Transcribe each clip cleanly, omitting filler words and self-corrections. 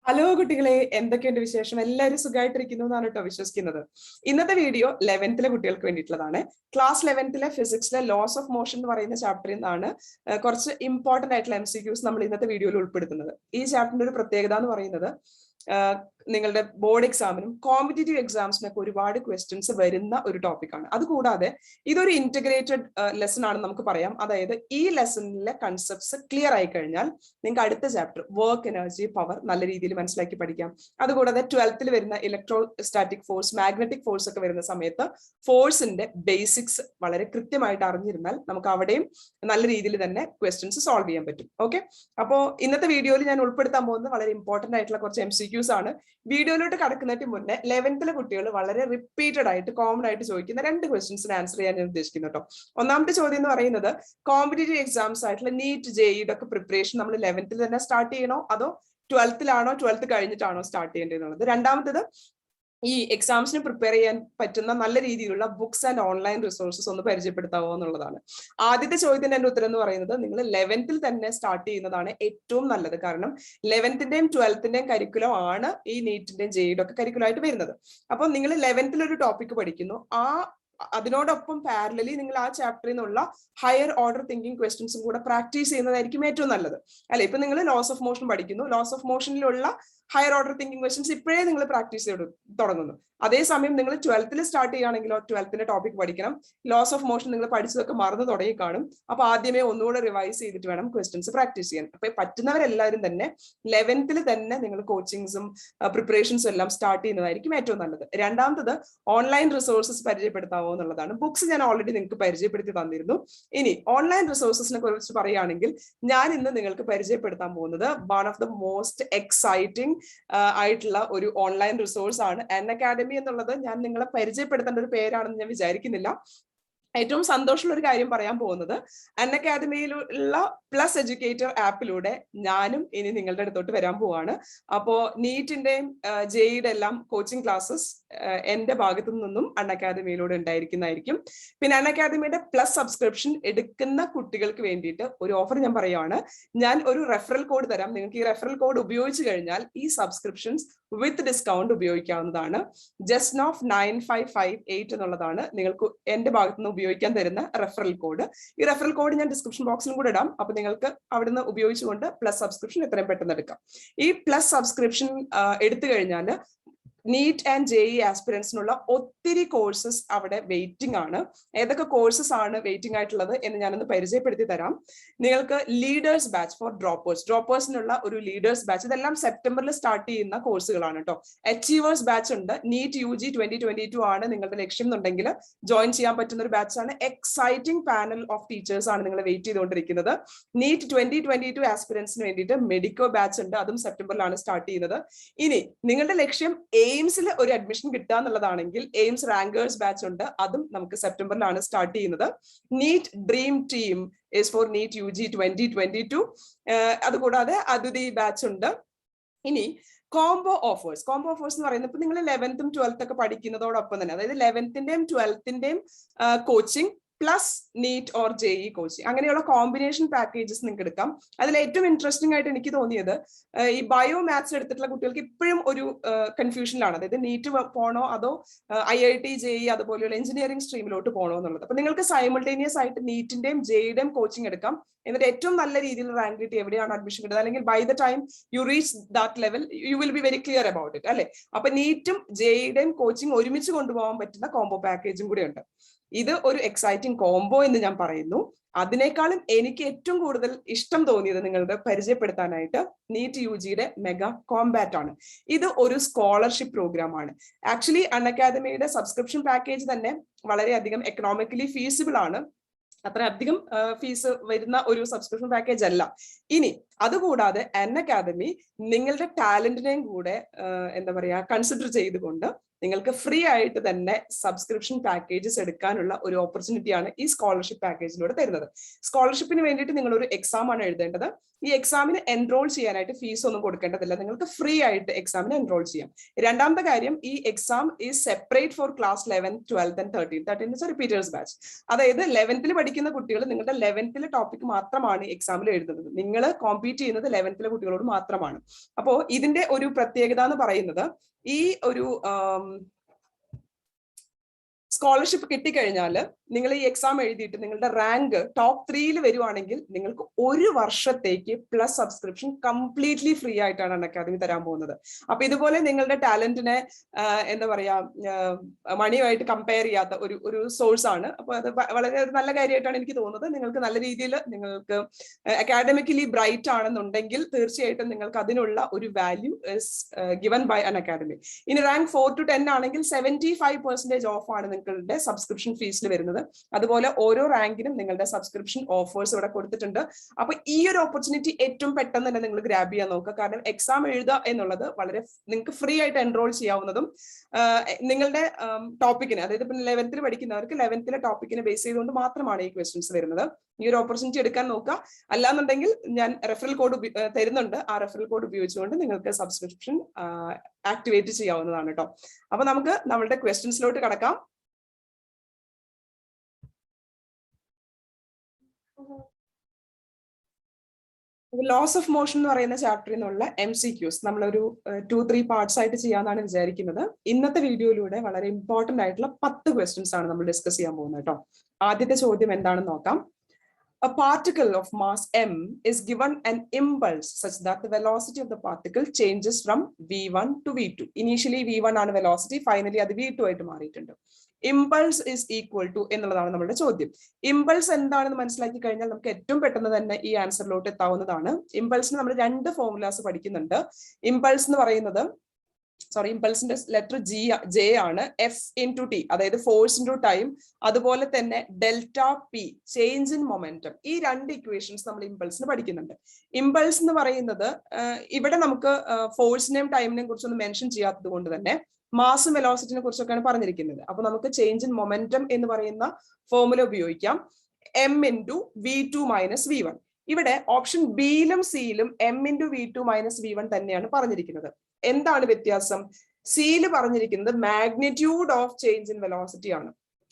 Hello കുട്ടികളെ, എന്തൊക്കെയുണ്ട് വിശേഷം? എല്ലാവരും സുഖമായിട്ടിരിക്കുന്നു എന്നാണ് കേട്ടോ വിശ്വസിക്കുന്നത്. ഇന്നത്തെ വീഡിയോ 11th കുട്ടികൾക്ക് വേണ്ടിയിട്ടുള്ളതാണ്. ക്ലാസ് 11th ഫിസിക്സിലെ ലോസ് ഓഫ് മോഷൻ എന്ന് പറയുന്ന ചാപ്റ്ററിൽ നിന്നാണ് കുറച്ച് ഇമ്പോർട്ടന്റ് ആയിട്ടുള്ള MCQs നമ്മൾ ഇന്നത്തെ വീഡിയോയിൽ ഉൾപ്പെടുത്തുന്നത്. ഈ ചാപ്റ്ററിന്റെ ഒരു പ്രത്യേകത എന്ന് പറയുന്നത് നിങ്ങളുടെ ബോർഡ് എക്സാമിനും കോമ്പറ്റേറ്റീവ് എക്സാംസിനൊക്കെ ഒരുപാട് ക്വസ്റ്റ്യൻസ് വരുന്ന ഒരു ടോപ്പിക്കാണ്. അതുകൂടാതെ ഇതൊരു ഇന്റഗ്രേറ്റഡ് ലെസൺ ആണെന്ന് നമുക്ക് പറയാം. അതായത് ഈ ലെസണിലെ കൺസെപ്റ്റ്സ് ക്ലിയർ ആയി കഴിഞ്ഞാൽ നിങ്ങൾക്ക് അടുത്ത ചാപ്റ്റർ വർക്ക്, എനർജി, പവർ നല്ല രീതിയിൽ മനസ്സിലാക്കി പഠിക്കാം. അതുകൂടാതെ 12th വരുന്ന electro static force, magnetic force ഒക്കെ വരുന്ന സമയത്ത് ഫോഴ്സിന്റെ ബേസിക്സ് വളരെ കൃത്യമായിട്ട് അറിഞ്ഞിരുന്നാൽ നമുക്ക് അവിടെയും നല്ല രീതിയിൽ തന്നെ ക്വസ്റ്റ്യൻസ് സോൾവ് ചെയ്യാൻ പറ്റും. ഓക്കെ, അപ്പോൾ ഇന്നത്തെ വീഡിയോയിൽ ഞാൻ ഉൾപ്പെടുത്താൻ പോകുന്നത് വളരെ ഇമ്പോർട്ടന്റ് ആയിട്ടുള്ള കുറച്ച് MCQs ആണ്. വീഡിയോയിലോട്ട് കടക്കുന്നതിന് മുന്നേ 11th കുട്ടികൾ വളരെ റിപ്പീറ്റഡ് ആയിട്ട് കോമൺ ആയിട്ട് ചോദിക്കുന്ന 2 ക്വസ്റ്റ്യൻസിന് ആൻസർ ചെയ്യാൻ ഞാൻ ഉദ്ദേശിക്കുന്നു കേട്ടോ. ഒന്നാമത്തെ ചോദ്യം എന്ന് പറയുന്നത് കോമ്പറ്റേറ്റീവ് എക്സാംസ് ആയിട്ടുള്ള നീറ്റ്, JEE ഒക്കെ പ്രിപ്പറേഷൻ നമ്മൾ 11th തന്നെ സ്റ്റാർട്ട് ചെയ്യണോ അതോ 12th 12th കഴിഞ്ഞിട്ടാണോ സ്റ്റാർട്ട് ചെയ്യേണ്ടത്? രണ്ടാമത്തത് ഈ എക്സാംസിന് പ്രിപ്പയർ ചെയ്യാൻ പറ്റുന്ന നല്ല രീതിയിലുള്ള ബുക്സ് ആൻഡ് ഓൺലൈൻ റിസോഴ്സസ് ഒന്ന് പരിചയപ്പെടുത്താവോ എന്നുള്ളതാണ്. ആദ്യത്തെ ചോദ്യത്തിന്റെ എന്റെ ഉത്തരം എന്ന് പറയുന്നത് നിങ്ങൾ 11th തന്നെ സ്റ്റാർട്ട് ചെയ്യുന്നതാണ് ഏറ്റവും നല്ലത്. കാരണം 11th 12th കരിക്കുലം ആണ് ഈ നീറ്റിന്റെയും JEE ഒക്കെ കരിക്കുലം ആയിട്ട് വരുന്നത്. അപ്പോൾ നിങ്ങൾ 11th ഒരു ടോപ്പിക് പഠിക്കുന്നു, അതിനോടൊപ്പം പാരലലി നിങ്ങൾ ആ ചാപ്റ്ററിൽ നിന്നുള്ള ഹയർ ഓർഡർ തിങ്കിങ് ക്വസ്റ്റ്യൻസും കൂടെ പ്രാക്ടീസ് ചെയ്യുന്നതായിരിക്കും ഏറ്റവും നല്ലത്. അല്ലെ, ഇപ്പൊ നിങ്ങൾ ലോസ് ഓഫ് മോഷൻ പഠിക്കുന്നു, ലോസ് ഓഫ് മോഷനിലുള്ള ഹയർ ഓർഡർ തിങ്കിങ് ക്വസ്റ്റ്യൻസ് ഇപ്പോഴേ നിങ്ങൾ പ്രാക്ടീസ് ചെയ്ത് തുടങ്ങുന്നു. അതേസമയം നിങ്ങൾ 12th സ്റ്റാർട്ട് ചെയ്യുകയാണെങ്കിലോ 12th ടോപ്പിക് പഠിക്കണം. ലോസ് ഓഫ് മോഷൻ നിങ്ങൾ പഠിച്ചതൊക്കെ മറന്നു തുടങ്ങി കാണും. അപ്പൊ ആദ്യമേ ഒന്നുകൂടെ റിവൈസ് ചെയ്തിട്ട് വേണം ക്വസ്റ്റ്യൻസ് പ്രാക്ടീസ് ചെയ്യാൻ. അപ്പൊ പറ്റുന്നവരെല്ലാവരും തന്നെ 11th തന്നെ നിങ്ങൾ കോച്ചിങ്സും പ്രിപ്പറേഷൻസും എല്ലാം സ്റ്റാർട്ട് ചെയ്യുന്നതായിരിക്കും ഏറ്റവും നല്ലത്. രണ്ടാമത്തത് ഓൺലൈൻ റിസോഴ്സസ് പരിചയപ്പെടുത്താവോ എന്നുള്ളതാണ്. ബുക്സ് ഞാൻ ഓൾറെഡി നിങ്ങൾക്ക് പരിചയപ്പെടുത്തി തന്നിരുന്നു. ഇനി ഓൺലൈൻ റിസോഴ്സസിനെ കുറിച്ച് പറയുകയാണെങ്കിൽ ഞാൻ ഇന്ന് നിങ്ങൾക്ക് പരിചയപ്പെടുത്താൻ പോകുന്നത് one of the most exciting ആയിട്ടുള്ള ഒരു ഓൺലൈൻ റിസോഴ്സ് ആണ്. അൺഅക്കാഡമി എന്നുള്ളത് ഞാൻ നിങ്ങളെ പരിചയപ്പെടുത്തേണ്ട ഒരു പേരാണെന്ന് ഞാൻ വിചാരിക്കുന്നില്ല. ഏറ്റവും സന്തോഷമുള്ള ഒരു കാര്യം പറയാൻ പോകുന്നത് അൺഅക്കാഡമിയിലുള്ള പ്ലസ് എഡ്യൂക്കേറ്റർ ആപ്പിലൂടെ ഞാനും ഇനി നിങ്ങളുടെ അടുത്തോട്ട് വരാൻ പോവാണ്. അപ്പോ നീറ്റിന്റെയും JEE എല്ലാം കോച്ചിങ് ക്ലാസ്സസ് എന്റെ ഭാഗത്തു നിന്നും അൺഅക്കാഡമിയിലൂടെ ഉണ്ടായിരിക്കുന്നതായിരിക്കും. പിന്നെ അൺഅക്കാഡമിയുടെ പ്ലസ് സബ്സ്ക്രിപ്ഷൻ എടുക്കുന്ന കുട്ടികൾക്ക് വേണ്ടിയിട്ട് ഒരു ഓഫർ ഞാൻ പറയുകയാണ്. ഞാൻ ഒരു റെഫറൽ കോഡ് തരാം. നിങ്ങൾക്ക് ഈ റെഫറൽ കോഡ് ഉപയോഗിച്ച് കഴിഞ്ഞാൽ ഈ സബ്സ്ക്രിപ്ഷൻസ് വിത്ത് ഡിസ്കൗണ്ട് ഉപയോഗിക്കാവുന്നതാണ്. ജസ്റ്റ് ഓഫ് 9558 എന്നുള്ളതാണ് നിങ്ങൾക്ക് എന്റെ ഭാഗത്തുനിന്ന് ഉപയോഗിക്കാൻ തരുന്ന റെഫറൽ കോഡ്. ഈ റെഫറൽ കോഡ് ഞാൻ ഡിസ്ക്രിപ്ഷൻ ബോക്സിലും കൂടെ ഇടാം. അപ്പൊ നിങ്ങൾക്ക് അവിടുന്ന് ഉപയോഗിച്ചുകൊണ്ട് പ്ലസ് സബ്സ്ക്രിപ്ഷൻ എത്രയും പെട്ടെന്ന് എടുക്കാം. ഈ പ്ലസ് സബ്സ്ക്രിപ്ഷൻ എടുത്തു കഴിഞ്ഞാൽ നീറ്റ് ആൻഡ് JEE ആസ്പിറൻസിനുള്ള ഒത്തിരി കോഴ്സസ് അവിടെ വെയിറ്റിംഗ് ആണ്. ഏതൊക്കെ കോഴ്സസ് ആണ് വെയിറ്റിംഗ് ആയിട്ടുള്ളത് എന്ന് ഞാനൊന്ന് പരിചയപ്പെടുത്തി തരാം. നിങ്ങൾക്ക് ലീഡേഴ്സ് ബാച്ച് ഫോർ ഡ്രോപ്പേഴ്സിനുള്ള ഒരു ലീഡേഴ്സ് ബാച്ച്, ഇതെല്ലാം സെപ്റ്റംബറിൽ സ്റ്റാർട്ട് ചെയ്യുന്ന കോഴ്സുകളാണ് കേട്ടോ. അച്ചീവേഴ്സ് ബാച്ച് ഉണ്ട്. നീറ്റ് UG 2022 ആണ് നിങ്ങളുടെ ലക്ഷ്യം എന്നുണ്ടെങ്കിൽ ജോയിൻ ചെയ്യാൻ പറ്റുന്ന ഒരു ബാച്ച് ആണ്. എക്സൈറ്റിംഗ് പാനൽ ഓഫ് ടീച്ചേഴ്സ് ആണ് നിങ്ങൾ വെയിറ്റ് ചെയ്തുകൊണ്ടിരിക്കുന്നത്. നീറ്റ് 2022 ആസ്പിറൻസിന് വേണ്ടിയിട്ട് മെഡിക്കോ ബാച്ച് ഉണ്ട്, അതും സെപ്റ്റംബറിലാണ് സ്റ്റാർട്ട് ചെയ്യുന്നത്. ഇനി നിങ്ങളുടെ ലക്ഷ്യം എയിംസിൽ ഒരു അഡ്മിഷൻ കിട്ടുക എന്നുള്ളതാണെങ്കിൽ എയിംസ് റാങ്കേഴ്സ് ബാച്ച് ഉണ്ട്, അതും നമുക്ക് സെപ്റ്റംബറിലാണ് സ്റ്റാർട്ട് ചെയ്യുന്നത്. NEET dream team is for NEET UG 2022. അതുകൂടാതെ അദ്വിതി ബാച്ച് ഉണ്ട്. ഇനി കോംബോ ഓഫേഴ്സ് എന്ന് പറയുന്നത് ഇപ്പൊ നിങ്ങൾ 11th 12th ഒക്കെ പഠിക്കുന്നതോടൊപ്പം തന്നെ, അതായത് 11th 12th coaching plus NEET or JEE coaching, അങ്ങനെയുള്ള കോമ്പിനേഷൻ പാക്കേജസ് നിങ്ങൾക്ക് എടുക്കാം. അതിൽ ഏറ്റവും ഇൻട്രസ്റ്റിംഗ് ആയിട്ട് എനിക്ക് തോന്നിയത് ഈ ബയോ മാത്സ് എടുത്തിട്ടുള്ള കുട്ടികൾക്ക് ഇപ്പോഴും ഒരു കൺഫ്യൂഷനിലാണ്. അതായത് നീറ്റ് പോണോ അതോ IIT JEE അതുപോലെയുള്ള എഞ്ചിനീയറിംഗ് സ്ട്രീമിലോട്ട് പോകണോ എന്നുള്ളത്. അപ്പൊ നിങ്ങൾക്ക് സൈമിൾട്ടേനിയസ് ആയിട്ട് നീറ്റിന്റെയും JEEയുടെയും കോച്ചിങ് എടുക്കാം. എന്നിട്ട് ഏറ്റവും നല്ല രീതിയിൽ റാങ്ക് കിട്ടി എവിടെയാണ് അഡ്മിഷൻ കിട്ടുന്നത്, അല്ലെങ്കിൽ by the time you reach that level you will be very clear about it, അല്ലെ? അപ്പൊ നീറ്റും JEEയുടെയും കോച്ചിങ് ഒരുമിച്ച് കൊണ്ടുപോകാൻ പറ്റുന്ന കോംബോ പാക്കേജും കൂടെ ഉണ്ട്. ഇത് ഒരു എക്സൈറ്റിംഗ് കോംബോ എന്ന് ഞാൻ പറയുന്നു. അതിനേക്കാളും എനിക്ക് ഏറ്റവും കൂടുതൽ ഇഷ്ടം തോന്നിയത് നിങ്ങളുടെ പരിചയപ്പെടുത്താനായിട്ട് നീറ്റ് UGയുടെ മെഗാ കോംബാറ്റ് ആണ്. ഇത് ഒരു സ്കോളർഷിപ്പ് പ്രോഗ്രാം ആണ്. ആക്ച്വലി അൺഅക്കാഡമിയുടെ സബ്സ്ക്രിപ്ഷൻ പാക്കേജ് തന്നെ വളരെയധികം എക്കണോമിക്കലി ഫീസിബിൾ ആണ്. അത്ര അധികം ഫീസ് വരുന്ന ഒരു സബ്സ്ക്രിപ്ഷൻ പാക്കേജ് അല്ല. ഇനി അതുകൂടാതെ അൺഅക്കാഡമി നിങ്ങളുടെ ടാലന്റിനെയും കൂടെ എന്താ പറയാ കൺസിഡർ ചെയ്തുകൊണ്ട് നിങ്ങൾക്ക് ഫ്രീ ആയിട്ട് തന്നെ സബ്സ്ക്രിപ്ഷൻ പാക്കേജസ് എടുക്കാനുള്ള ഒരു ഓപ്പർച്യൂണിറ്റിയാണ് ഈ സ്കോളർഷിപ്പ് പാക്കേജിലൂടെ തരുന്നത്. സ്കോളർഷിപ്പിന് വേണ്ടിയിട്ട് നിങ്ങൾ ഒരു എക്സാം ആണ് എഴുതേണ്ടത്. ഈ എക്സാമിന് എൻറോൾ ചെയ്യാനായിട്ട് ഫീസ് ഒന്നും കൊടുക്കേണ്ടതില്ല. നിങ്ങൾക്ക് ഫ്രീ ആയിട്ട് എക്സാമിന് എൻറോൾ ചെയ്യാം. രണ്ടാമത്തെ കാര്യം, ഈ exam is separate for class 11, 12 and 13. 13 repeaters batch. അതായത് 11th പഠിക്കുന്ന കുട്ടികൾ നിങ്ങളുടെ 11th ടോപ്പിക് മാത്രമാണ് എക്സാമിൽ എഴുതുന്നത്. നിങ്ങൾ കോമ്പീറ്റ് ചെയ്യുന്നത് 11th കുട്ടികളോട് മാത്രമാണ്. അപ്പോ ഇതിന്റെ ഒരു പ്രത്യേകത എന്ന് പറയുന്നത്, ഈ ഒരു സ്കോളർഷിപ്പ് കിട്ടിക്കഴിഞ്ഞാൽ നിങ്ങൾ ഈ എക്സാം എഴുതിയിട്ട് നിങ്ങളുടെ റാങ്ക് ടോപ്പ് 3 വരുവാണെങ്കിൽ നിങ്ങൾക്ക് 1 വർഷത്തേക്ക് പ്ലസ് സബ്സ്ക്രിപ്ഷൻ കംപ്ലീറ്റ്ലി ഫ്രീ ആയിട്ടാണ് അക്കാദമി തരാൻ പോകുന്നത്. അപ്പൊ ഇതുപോലെ നിങ്ങളുടെ ടാലന്റിനെ എന്താ പറയാ മണിയുമായിട്ട് കമ്പയർ ചെയ്യാത്ത ഒരു സോഴ്സ് ആണ്. അപ്പൊ അത് വളരെ ഒരു നല്ല കാര്യമായിട്ടാണ് എനിക്ക് തോന്നുന്നത്. നിങ്ങൾക്ക് നല്ല രീതിയിൽ നിങ്ങൾക്ക് അക്കാഡമിക്കലി ബ്രൈറ്റ് ആണെന്നുണ്ടെങ്കിൽ തീർച്ചയായിട്ടും നിങ്ങൾക്ക് അതിനുള്ള ഒരു value is given by an academy. ഇനി റാങ്ക് 4 to 10 ആണെങ്കിൽ 75% ഓഫ് ആണ് നിങ്ങളുടെ സബ്സ്ക്രിപ്ഷൻ ഫീസിൽ വരുന്നത്. അതുപോലെ ഓരോ റാങ്കിനും നിങ്ങളുടെ സബ്സ്ക്രിപ്ഷൻ ഓഫേഴ്സ് ഇവിടെ കൊടുത്തിട്ടുണ്ട്. അപ്പൊ ഈ ഒരു ഓപ്പർച്യൂണിറ്റി ഏറ്റവും പെട്ടെന്ന് തന്നെ നിങ്ങൾ ഗ്രാബ് ചെയ്യാൻ നോക്കുക. കാരണം എക്സാം എഴുതുക എന്നുള്ളത് വളരെ നിങ്ങൾക്ക് ഫ്രീ ആയിട്ട് എൻറോൾ ചെയ്യാവുന്നതും നിങ്ങളുടെ ടോപ്പിക്കിന്, അതായത് ഇപ്പൊ 11th പഠിക്കുന്നവർക്ക് 11th ടോപ്പിക്കിനെ ബേസ് ചെയ്തുകൊണ്ട് മാത്രമാണ് ഈ ക്വസ്റ്റ്യൻസ് വരുന്നത്. ഈ ഒരു ഓപ്പർച്യൂണിറ്റി എടുക്കാൻ നോക്കുക. അല്ലാന്നുണ്ടെങ്കിൽ ഞാൻ റെഫറൽ കോഡ് തരുന്നുണ്ട്. ആ റെഫറൽ കോഡ് ഉപയോഗിച്ചുകൊണ്ട് നിങ്ങൾക്ക് സബ്സ്ക്രിപ്ഷൻ ആക്ടിവേറ്റ് ചെയ്യാവുന്നതാണ് കേട്ടോ. അപ്പൊ നമുക്ക് നമ്മളുടെ ക്വസ്റ്റ്യൻസിലോട്ട് കടക്കാം. ലോസ് ഓഫ് മോഷൻ എന്ന് പറയുന്ന ചാപ്റ്ററിൽ നിന്നുള്ള MCQs നമ്മളൊരു 2-3 പാർട്സ് ആയിട്ട് ചെയ്യാന്നാണ് വിചാരിക്കുന്നത്. ഇന്നത്തെ വീഡിയോയിലൂടെ വളരെ ഇമ്പോർട്ടന്റ് ആയിട്ടുള്ള 10 ക്വസ്റ്റ്യൻസ് ആണ് നമ്മൾ ഡിസ്കസ് ചെയ്യാൻ പോകുന്നത് കേട്ടോ. ആദ്യത്തെ ചോദ്യം എന്താണെന്ന് നോക്കാം. A particle of mass m is given an impulse such that the velocity of the particle changes from v1 to v2. Initially v1 ആണ് velocity, finally അത് v2 ആയിട്ട് മാറിയിട്ടുണ്ട്. ഇമ്പൾസ് ഇസ് ഈക്വൽ ടു എന്നുള്ളതാണ് നമ്മുടെ ചോദ്യം. ഇമ്പൾസ് എന്താണെന്ന് മനസ്സിലാക്കി കഴിഞ്ഞാൽ നമുക്ക് ഏറ്റവും പെട്ടെന്ന് തന്നെ ഈ ആൻസറിലോട്ട് എത്താവുന്നതാണ്. ഇമ്പൾസിന് നമ്മൾ 2 ഫോർമുലാസ് പഠിക്കുന്നുണ്ട്. ഇമ്പൾസ് എന്ന് പറയുന്നത് ഇമ്പൾസിന്റെ ലെറ്റർ ജെ ആണ്. എഫ് ഇൻടു ടി, അതായത് ഫോഴ്സ് ഇൻടു ടൈം, അതുപോലെ തന്നെ delta P change in momentum. ഈ 2 ഇക്വേഷൻസ് നമ്മൾ ഇമ്പൾസിന് പഠിക്കുന്നുണ്ട്. ഇമ്പൾസ് എന്ന് പറയുന്നത് ഇവിടെ നമുക്ക് ഫോഴ്സിനെയും ടൈമിനെയും കുറിച്ചൊന്നും മെൻഷൻ ചെയ്യാത്തത് കൊണ്ട് തന്നെ മാസും വെലോസിറ്റിനെ കുറിച്ചൊക്കെയാണ് പറഞ്ഞിരിക്കുന്നത്. അപ്പൊ നമുക്ക് ചേഞ്ച് ഇൻ മൊമെന്റം എന്ന് പറയുന്ന ഫോർമുല ഉപയോഗിക്കാം. M into v2 minus v1. ഇവിടെ ഓപ്ഷൻ ബിയിലും സിയിലും M into v2 minus v1 തന്നെയാണ് പറഞ്ഞിരിക്കുന്നത്. എന്താണ് വ്യത്യാസം? സിയിൽ പറഞ്ഞിരിക്കുന്നത് magnitude of change in velocity ആണ്.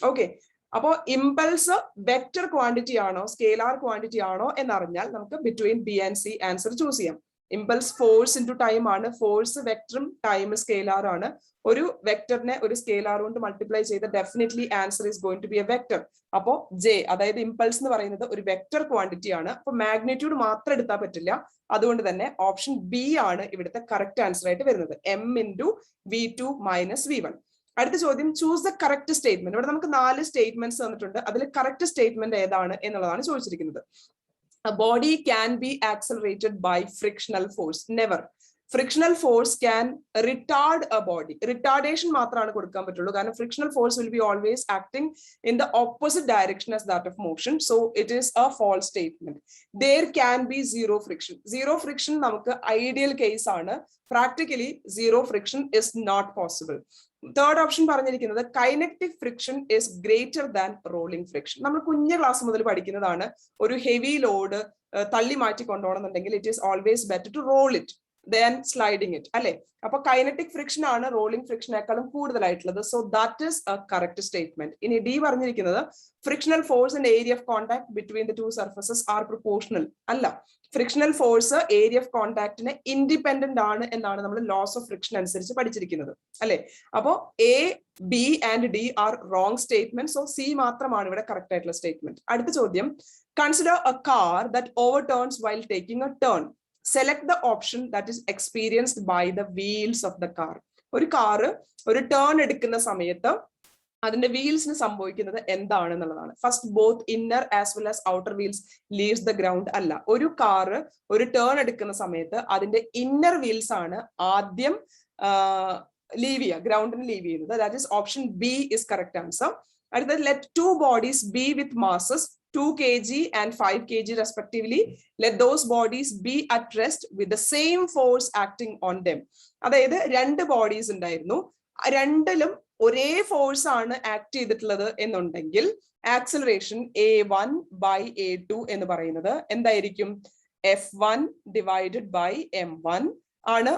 ഓക്കെ, അപ്പോ ഇമ്പൾസ് വെക്റ്റർ ക്വാണ്ടിറ്റി ആണോ സ്കേലാർ ക്വാണ്ടിറ്റി ആണോ എന്നറിഞ്ഞാൽ നമുക്ക് between B and C answer choose ചെയ്യാം. ഇമ്പൾസ് ഫോഴ്സ് ഇൻടു ടൈം ആണ്. ഫോഴ്സ് വെക്ടറും ടൈം സ്കേലാർ ആണ്. ഒരു വെക്ടറിനെ ഒരു സ്കേലാർ കൊണ്ട് മൾട്ടിപ്ലൈ ചെയ്ത് definitely answer is going to B A vector. അപ്പോ ജെ, അതായത് ഇമ്പൾസ് എന്ന് പറയുന്നത് ഒരു വെക്ടർ ക്വാണ്ടിറ്റി ആണ്. അപ്പൊ മാഗ്നിറ്റ്യൂഡ് മാത്രം എടുത്താൽ പറ്റില്ല. അതുകൊണ്ട് തന്നെ ഓപ്ഷൻ ബി ആണ് ഇവിടുത്തെ കറക്റ്റ് ആൻസർ ആയിട്ട് വരുന്നത്. M into v2 minus v1. അടുത്ത ചോദ്യം, ചൂസ് ദ കറക്റ്റ് സ്റ്റേറ്റ്മെന്റ്. ഇവിടെ നമുക്ക് 4 സ്റ്റേറ്റ്മെന്റ്സ് തന്നിട്ടുണ്ട്. അതിൽ കറക്റ്റ് സ്റ്റേറ്റ്മെന്റ് ഏതാണ് എന്നുള്ളതാണ് ചോദിച്ചിരിക്കുന്നത്. A body can be accelerated by frictional force. Never. Frictional force can retard a body. Retardation മാത്രമാണ് കൊടുക്കാൻ പറ്റുള്ളൂ. കാരണം frictional force will be always acting in the opposite direction as that of motion. So it is a false statement. There can be zero friction. Zero friction നമുക്ക് ideal case ആണ്. Practically zero friction is not possible. Third option പറഞ്ഞിരിക്കുന്നത് kinetic friction is greater than rolling friction. നമ്മൾ കുഞ്ഞു class മുതൽ പഠിക്കുന്നതാണ്. ഒരു heavy load തള്ളി മാറ്റി കൊണ്ടുപോകണമെന്നുണ്ടെങ്കിൽ it is always better to roll it than sliding it, അല്ലെ? അപ്പൊ കൈനറ്റിക് ഫ്രിക്ഷൻ ആണ് റോളിംഗ് ഫ്രിക്ഷനേക്കാളും കൂടുതലായിട്ടുള്ളത്. So that is a correct statement. ഇനി ഡി പറഞ്ഞിരിക്കുന്നത് frictional force and area of contact between the 2 surfaces are proportional. അല്ല, frictional force area of കോൺടാക്ടിന് independent ആണ് എന്നാണ് നമ്മൾ ലോസ് ഓഫ് ഫ്രിക്ഷൻ അനുസരിച്ച് പഠിച്ചിരിക്കുന്നത്, അല്ലെ? അപ്പോ A, B and D are wrong statement. So C മാത്രമാണ് ഇവിടെ കറക്റ്റ് ആയിട്ടുള്ള സ്റ്റേറ്റ്മെന്റ്. അടുത്ത ചോദ്യം, consider a car that overturns while taking a turn. Select the option that is experienced by the wheels of the car. ഒരു car ഒരു turn എടുക്കുന്ന സമയത്ത് അതിന്റെ വീൽസിന് സംഭവിക്കുന്നത് എന്താണെന്നുള്ളതാണ്. First both inner as well as outer wheels leaves the ground. അല്ല, ഒരു കാറ് ഒരു ടേൺ എടുക്കുന്ന സമയത്ത് അതിന്റെ ഇന്നർ വീൽസ് ആണ് ആദ്യം ലീവ് ചെയ്യുക, ഗ്രൗണ്ടിന് ലീവ് ചെയ്യുന്നത്. That is option B is correct answer. അടുത്തത്, let 2 bodies be with masses 2 kg and 5 kg respectively. Let those bodies be at rest with the same force acting on them. അതായത് 2 bodies ഉണ്ടായിരുന്നു. രണ്ടിലും ഒരേ force ആണ് act ചെയ്തിട്ടുള്ളത് എന്നുണ്ടെങ്കിൽ acceleration A1/A2 എന്ന് പറയുന്നത് എന്തായിരിക്കും? F1 ഡിവൈഡഡ് ബൈ M1 ആണ്.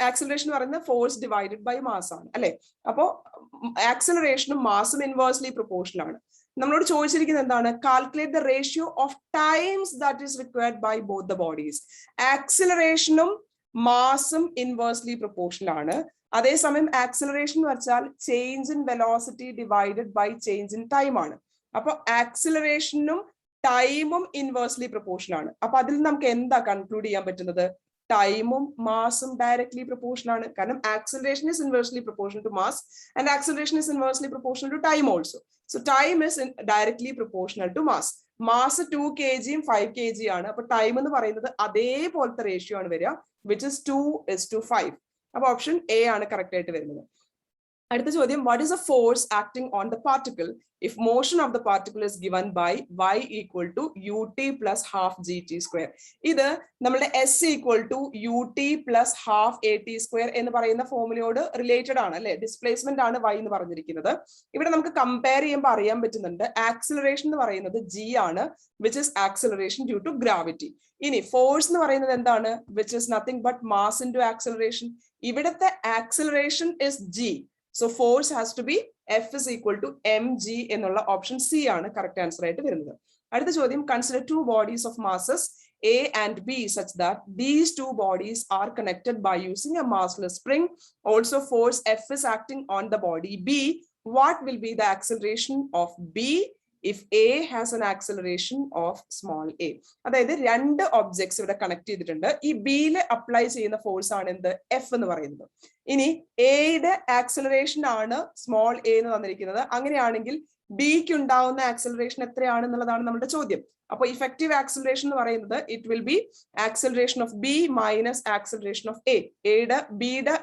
ആക്സിലറേഷൻ എന്ന് പറയുന്നത് ഫോഴ്സ് ഡിവൈഡഡ് ബൈ മാസ് ആണ് അല്ലെ. അപ്പോ ആക്സിലറേഷനും മാസും ഇൻവേഴ്സ്ലി പ്രൊപ്പോർഷണൽ ആണ്. നമ്മളോട് ചോദിച്ചിരിക്കുന്നത് എന്താണ്? Calculate the ratio of times that is required by both the bodies. ആക്സിലറേഷനും മാസും ഇൻവേഴ്സ്ലി പ്രൊപ്പോർഷണൽ ആണ്. അതേസമയം ആക്സിലറേഷൻ എന്ന് വെച്ചാൽ change in velocity divided by change in time ആണ്. അപ്പൊ ആക്സിലറേഷനും ടൈമും ഇൻവേഴ്സ്ലി പ്രൊപ്പോർഷണൽ ആണ്. അപ്പൊ അതിൽ നമുക്ക് എന്താ കൺക്ലൂഡ് ചെയ്യാൻ പറ്റുന്നത്? ടൈമും മാസും ഡയറക്ട്ലി പ്രൊപ്പോർഷണൽ ആണ്. കാരണം acceleration is inversely proportional to mass and acceleration is inversely proportional to time also. So time is directly proportional to mass. Mass 2 kg 5 kg ആണ്. അപ്പൊ ടൈം എന്ന് പറയുന്നത് അതേപോലത്തെ റേഷ്യോ ആണ് വരിക, വിച്ച് ഇസ് 2:5. അപ്പൊ ഓപ്ഷൻ എ ആണ് കറക്റ്റ് ആയിട്ട് വരുന്നത്. അടുത്ത ചോദ്യം, what is a force acting on the particle if motion of the particle is given by y equal to ut plus half gt square. ഇത് നമ്മുടെ s equal to ut plus half at square എന്ന് പറയുന്ന ഫോമുലയോട് related ആണ് അല്ലെ. Displacement ആണ് y എന്ന് പറഞ്ഞിരിക്കുന്നത്. ഇവിടെ നമുക്ക് കമ്പയർ ചെയ്യുമ്പോൾ അറിയാൻ പറ്റുന്നുണ്ട് ആക്സിലറേഷൻ എന്ന് പറയുന്നത് g ആണ്, which is acceleration due to gravity. ഇനി ഫോഴ്സ് എന്ന് പറയുന്നത് എന്താണ്? Which is nothing but mass into acceleration. ഇവിടുത്തെ acceleration is g. So force has to be F is equal to mg എന്നുള്ള ഓപ്ഷൻ സി ആണ് കറക്റ്റ് ആൻസർ ആയിട്ട് വരുന്നത്. അടുത്ത ചോദ്യം, consider two bodies of masses A and B such that these two bodies are connected by using a massless spring. Also force F is acting on the body B. What will be the acceleration of B if A has an acceleration of small a? അതായത് രണ്ട് objects ഇവിടെ connect ചെയ്തിട്ടുണ്ട്. ഈ ബിയിൽ apply ചെയ്യുന്ന force ആണ് എന്ത്? F എന്ന് പറയുന്നത്. ഇനി എയുടെ ആക്സിലറേഷൻ ആണ് സ്മോൾ എ എന്ന് തന്നിരിക്കുന്നത്. അങ്ങനെയാണെങ്കിൽ ബിക്ക് ഉണ്ടാവുന്ന ആക്സിലറേഷൻ എത്രയാണെന്നുള്ളതാണ് നമ്മുടെ ചോദ്യം. അപ്പോൾ ഇഫക്റ്റീവ് ആക്സിലറേഷൻ എന്ന് പറയുന്നത് it will be acceleration of B minus acceleration of A. ബിയുടെ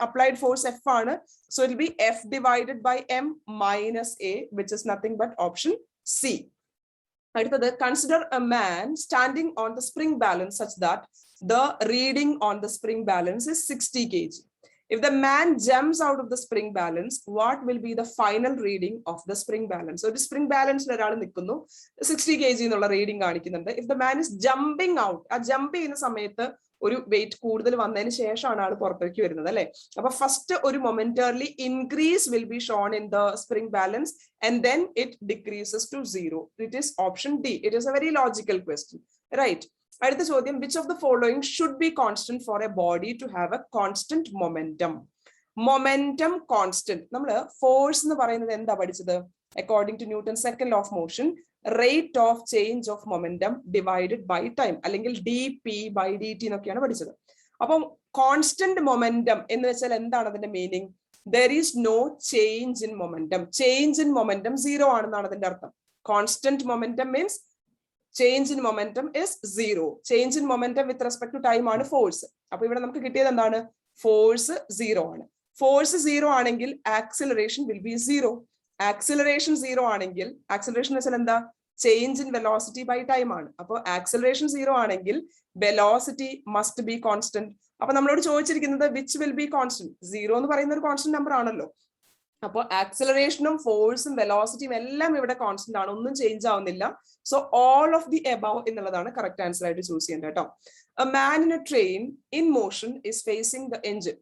അപ്ലൈഡ് ഫോഴ്സ് എഫ് ആണ്. So it will be F divided by M minus A, which is nothing but option C. അടുത്തത്, consider a man standing on the spring balance such that the reading on the spring balance is 60 kg. If the man jumps out of the spring balance, what will be the final reading of the spring balance? So the spring balance ഒരാൾ നിൽക്കുന്നു, 60 kg എന്നുള്ള reading കാണിക്കുന്നുണ്ട്. If the man is jumping out, ആ jump ചെയ്യുന്ന സമയത്ത് ഒരു wait കൂടുതൽ വന്നതിന് ശേഷമാണ് ആൾ പുറത്തേക്ക് വരുന്നത് അല്ലെ. അപ്പൊ ഫസ്റ്റ് ഒരു momentarily increase will be shown in the spring balance and then it decreases to 0. It is option D. It is a very logical question, right? അടുത്ത ചോദ്യം, which of the following should be constant for a body to have a constant momentum? Momentum constant. നമ്മൾ force എന്ന് പറയുന്നത് എന്താ പഠിച്ചത്? According to Newton second law of motion, rate of change of momentum divided by time, അല്ലെങ്കിൽ dp/dt എന്നൊക്കെയാണ് പഠിച്ചത്. അപ്പം constant momentum എന്ന് വെച്ചാൽ എന്താണ് അതിന്റെ meaning? there is no change in momentum. Change in momentum 0 ആണെന്നാണ് അതിന്റെ അർത്ഥം. Constant momentum means change in momentum is 0. Change in momentum with respect to time ആണ് ഫോഴ്സ്. അപ്പൊ ഇവിടെ നമുക്ക് കിട്ടിയത് എന്താണ്? ഫോഴ്സ് 0 ആണ്. ഫോഴ്സ് 0 ആണെങ്കിൽ ആക്സിലറേഷൻ വിൽ ബി 0. ആക്സിലറേഷൻ 0 ആണെങ്കിൽ, ആക്സിലറേഷൻ എന്ന് വെച്ചാൽ എന്താ? Change in velocity by time ആണ്. അപ്പോൾ ആക്സിലറേഷൻ 0 ആണെങ്കിൽ വെലോസിറ്റി മസ്റ്റ് ബി കോൺസ്റ്റന്റ്. അപ്പൊ നമ്മളോട് ചോദിച്ചിരിക്കുന്നത് വിച്ച് വിൽ ബി കോൺസ്റ്റന്റ്? 0 എന്ന് പറയുന്ന ഒരു കോൺസ്റ്റന്റ് നമ്പർ ആണല്ലോ. അപ്പോൾ ആക്സിലറേഷനും ഫോഴ്സും വെലോസിറ്റിയും എല്ലാം ഇവിടെ കോൺസ്റ്റന്റ് ആണ്, ഒന്നും ചേഞ്ച് ആവുന്നില്ല. So all of the above എന്നുള്ളതാണ് കറക്റ്റ് ആൻസർ ആയിട്ട് ചൂസ് ചെയ്യേണ്ടത് കേട്ടോ. A man in a train in motion is facing the engine.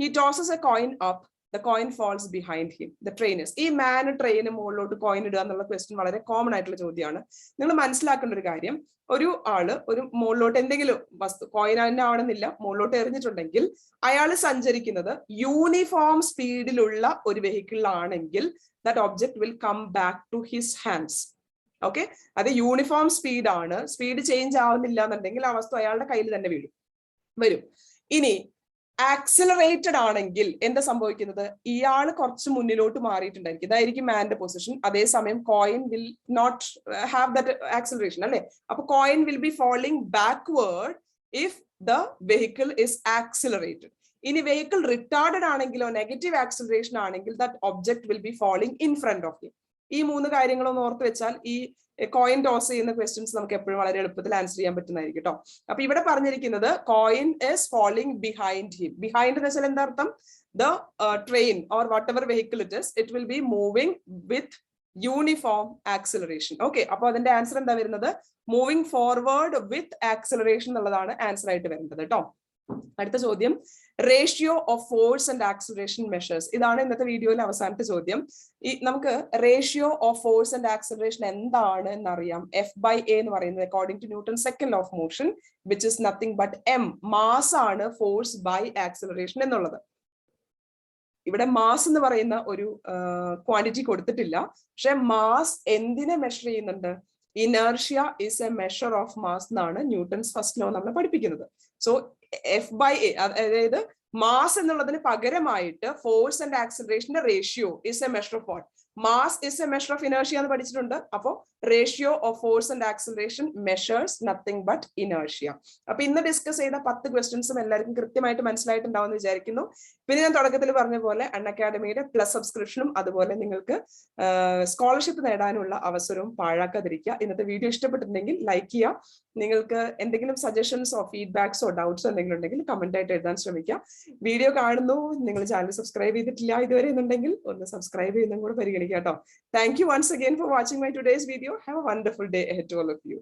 He tosses a coin up, the coin falls behind him. The train is. ഈ man train മുകളിലോട്ട് coin ഇടുക എന്നുള്ള question വളരെ common ആയിട്ടുള്ള ചോദ്യമാണ്. നിങ്ങൾ മനസ്സിലാക്കേണ്ട ഒരു കാര്യം, ഒരു ആള് ഒരു മുകളിലോട്ട് എന്തെങ്കിലും വസ്തു, കോയിൻ തന്നെ ആവണമെന്നില്ല, മുകളിലോട്ട് എറിഞ്ഞിട്ടുണ്ടെങ്കിൽ അയാൾ സഞ്ചരിക്കുന്നത് യൂണിഫോം സ്പീഡിലുള്ള ഒരു വെഹിക്കിളിലാണെങ്കിൽ that object will come back to his hands. Okay, അത് യൂണിഫോം സ്പീഡ് ആണ്, സ്പീഡ് ചേഞ്ച് ആവുന്നില്ല എന്നുണ്ടെങ്കിൽ ആ വസ്തു അയാളുടെ കയ്യിൽ തന്നെ വരും. ഇനി ആക്സിലറേറ്റഡ് ആണെങ്കിൽ എന്താ സംഭവിക്കുന്നത്? ഇയാൾ കുറച്ച് മുന്നിലോട്ട് മാറിയിട്ടുണ്ടായിരിക്കും, ഇതായിരിക്കും മാന്റെ പൊസിഷൻ. അതേസമയം coin will not have that acceleration അല്ലെ. അപ്പൊ coin will be falling backward if the vehicle is accelerated. ഇനി വെഹിക്കിൾ റിട്ടാർഡഡ് ആണെങ്കിലോ നെഗറ്റീവ് ആക്സിലറേഷൻ ആണെങ്കിൽ that object will be falling in front of him. ഈ 3 കാര്യങ്ങളൊന്ന് ഓർത്ത് വെച്ചാൽ ഈ കോയിൻ ടോസ് ചെയ്യുന്ന ക്വസ്റ്റ്യൻസ് നമുക്ക് എപ്പോഴും വളരെ എളുപ്പത്തിൽ ആൻസർ ചെയ്യാൻ പറ്റുന്നതായിരിക്കും കേട്ടോ. അപ്പൊ ഇവിടെ പറഞ്ഞിരിക്കുന്നത് coin is falling behind him. Behind എന്ന് വെച്ചാൽ എന്താ അർത്ഥം? The train or what ever vehicle it will B moving with uniform acceleration. Okay, അപ്പൊ അതിന്റെ ആൻസർ എന്താ വരുന്നത്? മൂവിങ് ഫോർവേഡ് വിത്ത് ആക്സിലറേഷൻ എന്നുള്ളതാണ് ആൻസർ ആയിട്ട് വരുന്നത് കേട്ടോ. അടുത്ത ചോദ്യം, ratio of force and acceleration measures. ഇതാണ് ഇന്നത്തെ വീഡിയോയിലെ അവസാനത്തെ ചോദ്യം. നമുക്ക് ratio of force and acceleration എന്താണ് എന്നറിയാം. F/A എന്ന് പറയുന്നത് according to Newton second law of motion which is nothing but M. Mass ആണ് ഫോഴ്സ് ബൈ ആക്സിലറേഷൻ എന്നുള്ളത്. ഇവിടെ മാസ് എന്ന് പറയുന്ന ഒരു ക്വാണ്ടിറ്റി കൊടുത്തിട്ടില്ല. പക്ഷെ മാസ് എന്തിനെ മെഷർ ചെയ്യുന്നുണ്ട്? Inertia is a measure of mass എന്നാണ് ന്യൂട്ടൺസ് ഫസ്റ്റ് ലോ നമ്മളെ പഠിപ്പിക്കുന്നത്. സോ F/A, അതായത് മാസ് എന്നുള്ളതിന് പകരമായിട്ട് ഫോഴ്സ് ആൻഡ് ആക്സിലറേഷന്റെ ratio is a measure of what? Mass is a measure of inertia എന്ന് പഠിച്ചിട്ടുണ്ട്. അപ്പോ ratio of force and acceleration measures nothing but inertia. അപ്പൊ ഇന്ന് ഡിസ്കസ് ചെയ്ത 10 ക്വസ്റ്റ്യൻസും എല്ലാവർക്കും കൃത്യമായിട്ട് മനസ്സിലായിട്ടുണ്ടാവും വിചാരിക്കുന്നു. പിന്നെ ഞാൻ തുടക്കത്തിൽ പറഞ്ഞ പോലെ അൺഅക്കാഡമിയുടെ പ്ലസ് സബ്സ്ക്രിപ്ഷനും അതുപോലെ നിങ്ങൾക്ക് സ്കോളർഷിപ്പ് നേടാനുള്ള അവസരവും പാഴാക്കാതിരിക്കുക. ഇന്നത്തെ വീഡിയോ ഇഷ്ടപ്പെട്ടിട്ടുണ്ടെങ്കിൽ ലൈക്ക് ചെയ്യുക. നിങ്ങൾക്ക് എന്തെങ്കിലും സജഷൻസോ ഫീഡ്ബാക്സോ ഡൗട്ട്സോ എന്തെങ്കിലും ഉണ്ടെങ്കിൽ കമന്റ് ആയിട്ട് എഴുതാൻ ശ്രമിക്കുക. വീഡിയോ കാണുന്നു, നിങ്ങൾ ചാനൽ സബ്സ്ക്രൈബ് ചെയ്തിട്ടില്ല ഇതുവരെ എന്നുണ്ടെങ്കിൽ ഒന്ന് സബ്സ്ക്രൈബ് ചെയ്യുന്നതും കൂടെ പരിഗണിക്കുക കേട്ടോ. Thank you once again for watching my today's video. Have a wonderful day ahead to all of you.